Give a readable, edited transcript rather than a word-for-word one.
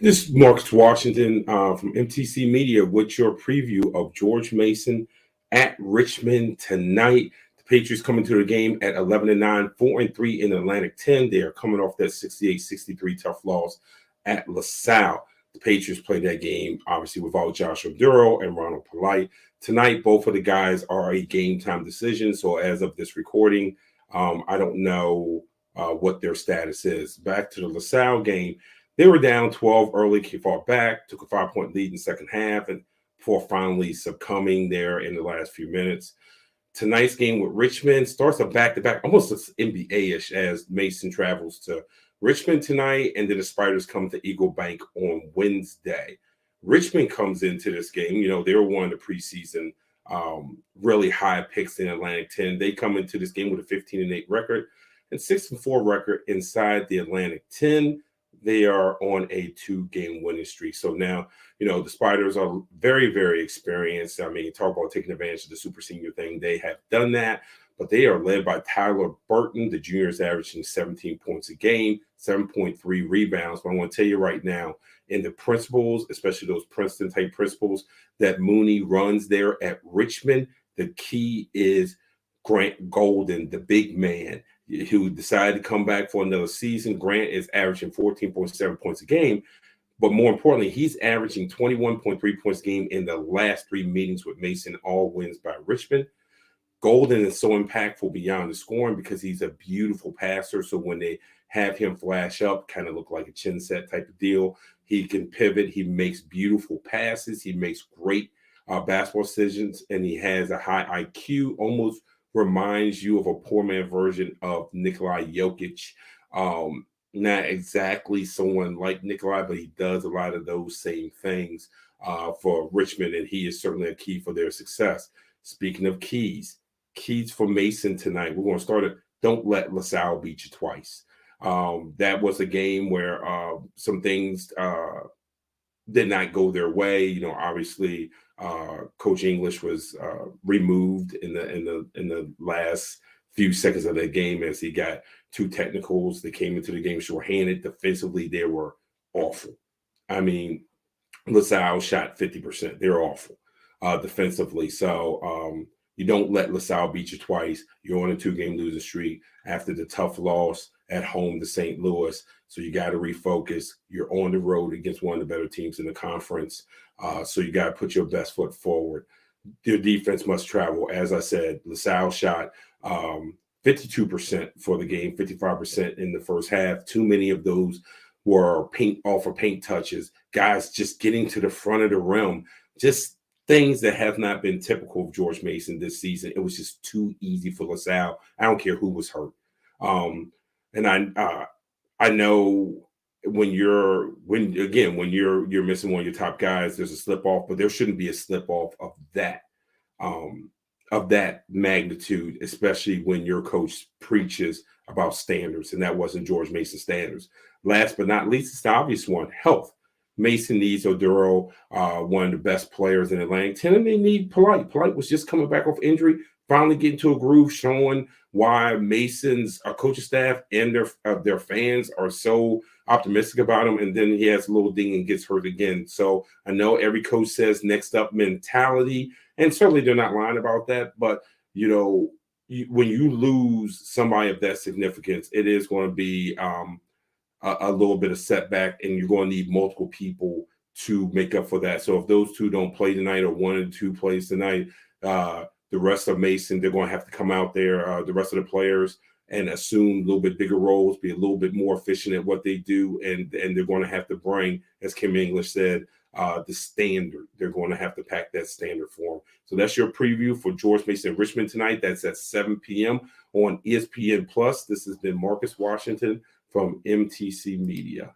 This is Marcus Washington from MTC Media with your preview of George Mason at Richmond tonight. The Patriots coming to the game at 11-9, 4-3 in the Atlantic 10. They are coming off that 68-63 tough loss at LaSalle. The Patriots played that game, obviously, without Joshua Duro and Ronald Polite. Tonight, both of the guys are a game-time decision. So as of this recording, I don't know what their status is. Back to the LaSalle game. They were down 12 early, fought back, took a 5-point lead in the second half, and before finally succumbing there in the last few minutes. Tonight's game with Richmond starts a back-to-back, almost NBA-ish, as Mason travels to Richmond tonight, and then the Spiders come to Eagle Bank on Wednesday. Richmond comes into this game. You know, they were one of the preseason really high picks in Atlantic 10. They come into this game with a 15-8 record and 6-4 record inside the Atlantic 10. They are on a 2-game winning streak. So now, you know, the Spiders are very, very experienced. I mean, talk about taking advantage of the super senior thing. They have done that, but they are led by Tyler Burton. The junior is averaging 17 points a game, 7.3 rebounds. But I want to tell you right now, in the principles, especially those Princeton-type principles that Mooney runs there at Richmond, the key is Grant Golden, the big man, who decided to come back for another season. Grant is averaging 14.7 points a game, but more importantly, he's averaging 21.3 points a game in the last 3 meetings with Mason, all wins by Richmond. Golden is so impactful beyond the scoring because he's a beautiful passer. So when they have him flash up, kind of look like a chin set type of deal, he can pivot. He makes beautiful passes. He makes great basketball decisions, and he has a high IQ, almost reminds you of a poor man version of Nikola Jokic. Not exactly someone like Nikola, but he does a lot of those same things for Richmond, and he is certainly a key for their success. Speaking of keys for Mason tonight, we're going to start it. Don't let LaSalle beat you twice. That was a game where some things did not go their way. You know, obviously, Coach English was removed in the last few seconds of that game as he got 2 technicals. They came into the game shorthanded. Defensively, they were awful. I mean, LaSalle shot 50%. They're awful defensively. So you don't let LaSalle beat you twice. You're on a 2-game losing streak after the tough loss at home to St. Louis. So you got to refocus. You're on the road against one of the better teams in the conference. So you got to put your best foot forward. Your defense must travel. As I said, LaSalle shot 52% for the game, 55% in the first half. Too many of those were paint touches, guys just getting to the front of the rim, just things that have not been typical of George Mason this season. It was just too easy for LaSalle. I don't care who was hurt. And I know when you're missing one of your top guys, there's a slip off, but there shouldn't be a slip off of that magnitude, especially when your coach preaches about standards, and that wasn't George Mason's standards. Last but not least, it's the obvious one: health. Mason needs Oduro, one of the best players in Atlantic 10, and they need Polite. Polite was just coming back off injury, finally getting to a groove, showing why Mason's coaching staff and their fans are so optimistic about him. And then he has a little ding and gets hurt again. So I know every coach says next up mentality, and certainly they're not lying about that. But, you know, when you lose somebody of that significance, it is going to be a little bit of setback, and you're going to need multiple people to make up for that. So if those 2 don't play tonight, or 1 and 2 plays tonight, the rest of Mason, they're going to have to come out there, the rest of the players, and assume a little bit bigger roles, be a little bit more efficient at what they do, and they're going to have to bring, as Kim English said, the standard. They're going to have to pack that standard for them. So that's your preview for George Mason Richmond tonight. That's at 7 p.m. on ESPN+. This has been Marcus Washington from MTC Media.